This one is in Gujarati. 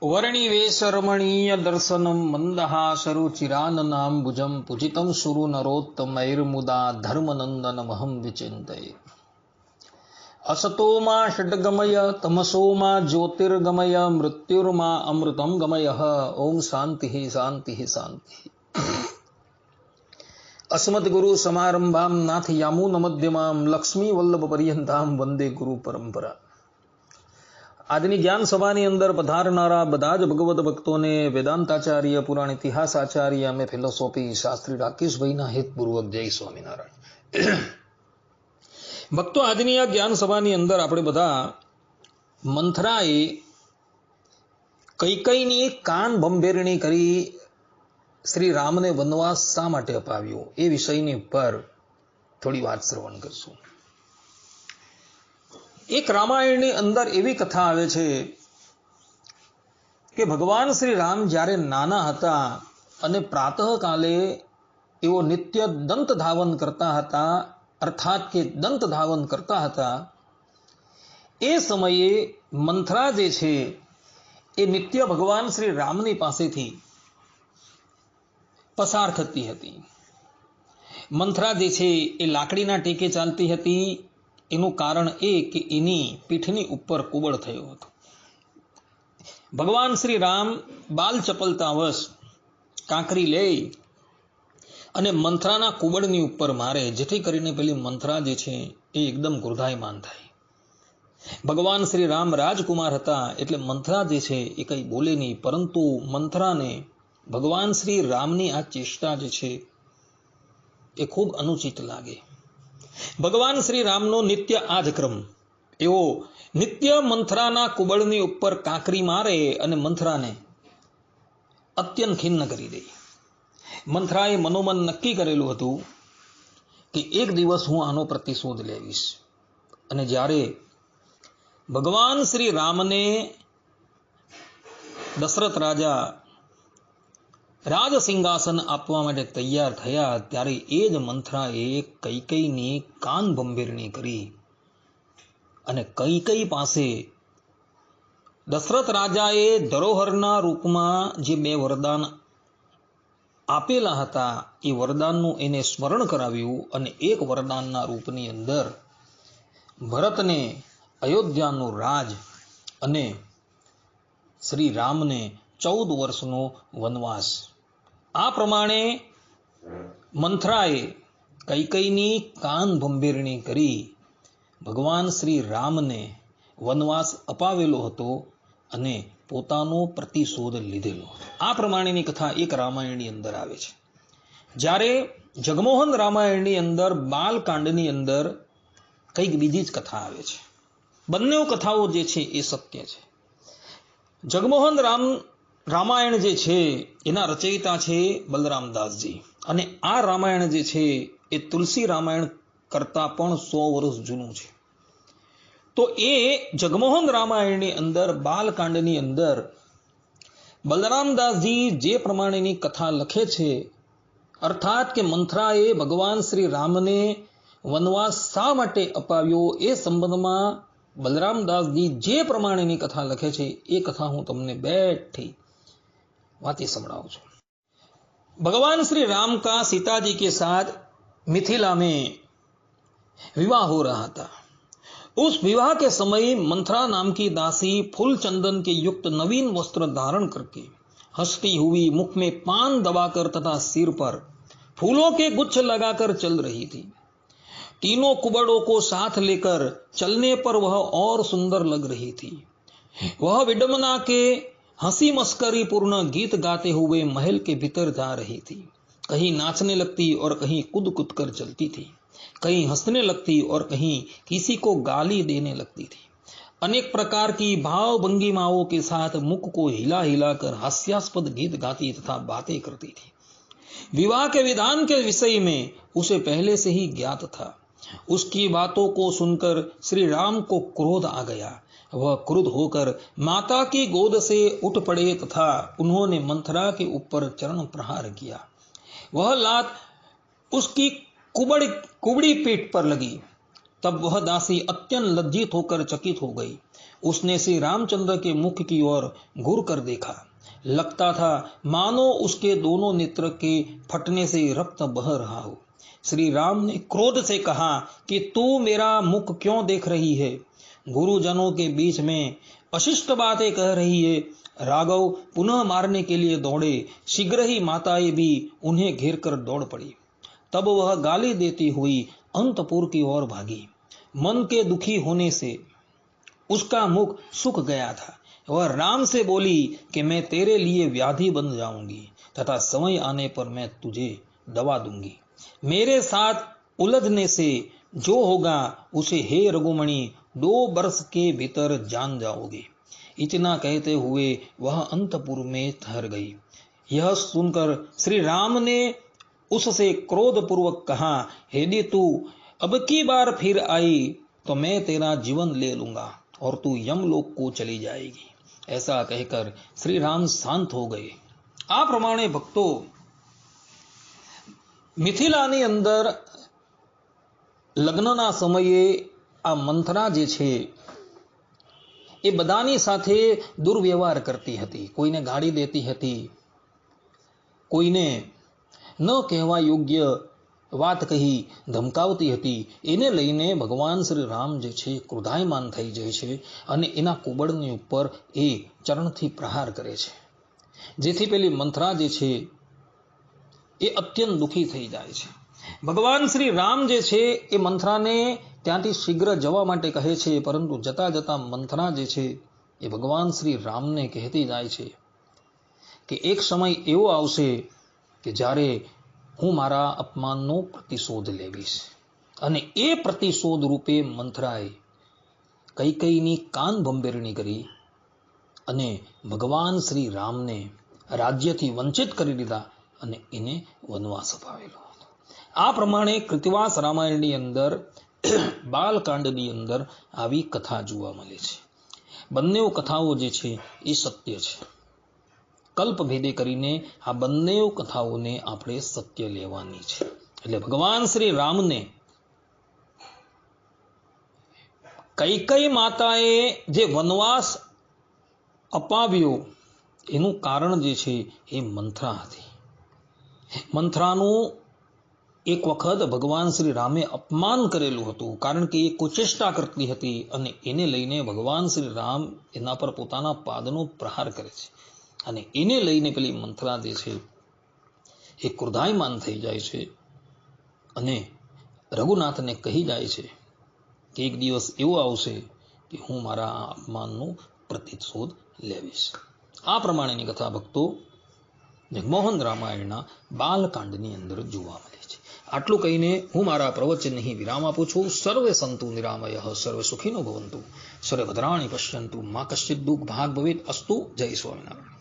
वर्णिवेशरमणीय दर्शनम मंदहासरुचिराननाम्बुजं पूजितं सुरु नरोत्तमैर्मुदा धर्मनंदनमहं विचिन्तये। असतो मा षड्गमय तमसो मा ज्योतिर्गमय मृत्युर्मा अमृतं गमय। ओम शांति शांति शांति। अस्मद्गुरु समारंभां नाथ यामुन मध्यमां लक्ष्मी वल्लभ पर्यंतां वंदे गुरु परंपरा। આજની જ્ઞાન સભાની અંદર પધારનારા બધા જ ભગવત ભક્તોને વેદાંતાચાર્ય પુરાણ ઇતિહાસાચાર્ય અમે ફિલોસોફી શાસ્ત્રી રાકેશભાઈના હિતપૂર્વક જય સ્વામિનારાયણ। ભક્તો, આજની આ જ્ઞાન સભાની અંદર આપણે બધા મંથરાએ કૈકેયીની કાન ભંભેરણી કરી શ્રી રામને વનવાસ શા માટે અપાવ્યો એ વિષયની ઉપર થોડી વાત શ્રવણ કરશું। એક રામાયણની અંદર એવી કથા આવે છે કે ભગવાન શ્રી રામ જ્યારે નાના હતા અને પ્રાતઃકાલે એઓ નિત્ય દંત ધાવન કરતા હતા, અર્થાત કે દંત ધાવન કરતા હતા, એ સમયે મંથરા જે છે એ નિત્ય ભગવાન શ્રી રામની પાસેથી પસાર થતી હતી। મંથરા જે છે એ લાકડીના ટેકે ચાલતી હતી। એનું કારણ એ કે એની પીઠની ઉપર કુબળ થયો હતો। ભગવાન શ્રી રામ બાલ ચપલતાવશ કાંકરી લે અને મંથરાના કુબળની ઉપર મારે, જેથી કરીને પેલી મંથરા જે છે એ એકદમ ક્રોધાયમાન થાય। ભગવાન શ્રી રામ રાજકુમાર હતા એટલે મંથરા જે છે એ કંઈ બોલે નહીં, પરંતુ મંથરાને ભગવાન શ્રી રામની આ ચેષ્ટા જે છે એ ખૂબ અનુચિત લાગે। ભગવાન શ્રી રામનો નિત્ય આ જ ક્રમ એવો નિત્ય મંથરાના કુબળની ઉપર કાંકરી મારે અને મંથરાને અત્યંત ખિન્ન કરી દે। મંથરાએ મનોમન નક્કી કરેલું હતું કે એક દિવસ હું આનો પ્રતિશોધ લેવીશ। અને જ્યારે ભગવાન શ્રી રામને દશરથ રાજા રાજ સિંહાસન આપવા માટે તૈયાર થયા ત્યારે એ જ મંથરાએ કૈકેયીની કાન ભંભેરણી કરી અને કૈકેયી પાસે દશરથ રાજાએ ધરોહરના રૂપમાં જે બે વરદાન આપેલા હતા એ વરદાનનું એને સ્મરણ કરાવ્યું અને એક વરદાનના રૂપની અંદર ભરતને અયોધ્યાનું રાજ અને શ્રી રામને 14 વર્ષનો વનવાસ। આ પ્રમાણે મંથરાએ કૈકેયીની કાન ભંભેરણી કરી ભગવાન શ્રી રામને વનવાસ અપાવેલો હતો અને પોતાનો પ્રતિશોધ લીધેલો। આ પ્રમાણેની કથા એક રામાયણની અંદર આવે છે। જ્યારે જગમોહન રામાયણની અંદર બાલકાંડની અંદર કંઈક બીજી જ કથા આવે છે। બંને કથાઓ જે છે એ સત્ય છે। જગમોહન રામાયણ જે છે એના રચયિતા છે બલરામદાસજી, અને આ રામાયણ જે છે એ તુલસી રામાયણ કરતાં પણ 100 વર્ષ જૂનું છે। તો એ જગમોહન રામાયણની અંદર બાલકાંડની અંદર બલરામદાસજી જે પ્રમાણેની કથા લખે છે, અર્થાત કે મંથરાએ ભગવાન શ્રી રામને વનવાસ શા માટે અપાવ્યો એ સંબંધમાં બલરામદાસજી જે પ્રમાણેની કથા લખે છે એ કથા હું તમને बैठी वाती समझाऊं છું। भगवान श्री राम का सीता जी के साथ मिथिला में विवाह हो रहा था। उस विवाह के समय मंथरा नाम की दासी फूल चंदन के युक्त नवीन वस्त्र धारण करके हंसती हुई मुख में पान दबाकर तथा सिर पर फूलों के गुच्छ लगाकर चल रही थी। तीनों कुबड़ों को साथ लेकर चलने पर वह और सुंदर लग रही थी। वह विडम्बना के हंसी मस्करी पूर्ण गीत गाते हुए महल के भीतर जा रही थी। कहीं नाचने लगती और कहीं कूद कूद कर चलती थी, कहीं हंसने लगती और कहीं किसी को गाली देने लगती थी। अनेक प्रकार की भाव भंगिमाओं के साथ मुख को हिला हिलाकर हास्यास्पद गीत गाती तथा बातें करती थी। विवाह के विधान के विषय में उसे पहले से ही ज्ञात था। उसकी बातों को सुनकर श्री राम को क्रोध आ गया। वह क्रुद्ध होकर माता की गोद से उठ पड़े तथा उन्होंने मंथरा के ऊपर चरण प्रहार किया। वह लात उसकी कुबड़ी पीठ पर लगी। तब वह दासी अत्यंत लज्जित होकर चकित हो गई। उसने श्री रामचंद्र के मुख की ओर घूर कर देखा। लगता था मानो उसके दोनों नेत्र के फटने से रक्त बह रहा हो। श्री राम ने क्रोध से कहा कि तू मेरा मुख क्यों देख रही है? गुरुजनों के बीच में अशिष्ट बातें कह रही है। राघव पुनः मारने के लिए दौड़े। शीघ्र ही माताएं भी उन्हें घेर कर दौड़ पड़ी। तब वह गाली देती हुई अंतपुर की ओर भागी। मन के दुखी होने से उसका मुख सूख गया था। वह राम से बोली कि मैं तेरे लिए व्याधि बन जाऊंगी तथा समय आने पर मैं तुझे दवा दूंगी। मेरे साथ उलझने से जो होगा उसे हे रघुमणि 2 वर्ष के भीतर जान जाओगे। इतना कहते हुए वह अंतपुर में ठहर गई। यह सुनकर श्री राम ने उससे क्रोधपूर्वक कहा, यदि तू अब की बार फिर आई तो मैं तेरा जीवन ले लूंगा और तू यमलोक को चली जाएगी। ऐसा कहकर श्री राम शांत हो गए। आ प्रमाणे भक्तो મિથિલાની અંદર લગ્નના સમયે આ મંથરા જે છે એ બધાની સાથે દુર્વ્યવહાર કરતી હતી, કોઈને ગાળી દેતી હતી, કોઈને ન કહેવા યોગ્ય વાત કહી ધમકાવતી હતી। એને લઈને ભગવાન શ્રી રામ જે છે ક્રોધાયમાન થઈ જાય છે અને એના કુબળની ઉપર એ ચરણથી પ્રહાર કરે છે, જેથી પેલી મંથરા જે છે એ અત્યંત દુઃખી થઈ જાય છે। ભગવાન શ્રી રામ જે છે એ મંથરાને ત્યાંથી શીઘ્ર જવા માટે કહે છે, પરંતુ જતા જતા મંથરા જે છે એ ભગવાન શ્રી રામને કહેતી જાય છે કે એક સમય એવો આવશે કે જ્યારે હું મારા અપમાનનો પ્રતિશોધ લેવીશ। અને એ પ્રતિશોધ રૂપે મંથરાએ કૈકેયીની કાન ભંભેરણી કરી અને ભગવાન શ્રી રામને રાજ્યથી વંચિત કરી દીધા અને એને વનવાસ અપાવેલો હતો। આ પ્રમાણે કૃતિવાસ રામાયણની અંદર બાલકાંડની અંદર આવી કથા જોવા મળે છે। બંને કથાઓ જે છે એ સત્ય છે। કલ્પભેદે કરીને આ બંને કથાઓને આપણે સત્ય લેવાની છે। એટલે ભગવાન શ્રી રામને કૈકેયી માતાએ જે વનવાસ અપાવ્યો એનું કારણ જે છે એ મંથરા હતી। મંથરાનું એક વખત ભગવાન શ્રી રામે અપમાન કરેલું હતું, કારણ કે એ કુચેષ્ટા કરતી હતી અને એને લઈને ભગવાન શ્રી રામ એના પર પોતાના પાદનો પ્રહાર કરે છે અને એને લઈને પેલી મંથરા જે છે એ ક્રોધાયમાન થઈ જાય છે અને રઘુનાથને કહી જાય છે કે એક દિવસ એવો આવશે કે હું મારા અપમાનનો પ્રતિશોધ લેવીશ। આ પ્રમાણેની કથા ભક્તો જગમોહન રામાયણના બાલકાંડની અંદર જોવા મળે છે। આટલું કહીને હું મારા પ્રવચન અહીં વિરામ આપું છું। સર્વે સંતુ નિરામયઃ, સર્વે સુખીનો ભવંતુ, સર્વે ભદ્રાણિ પશ્યન્તુ, મા કશ્ચિદ દુઃખ ભાગ ભવેત અસ્તુ। જય સ્વામિનારાયણ।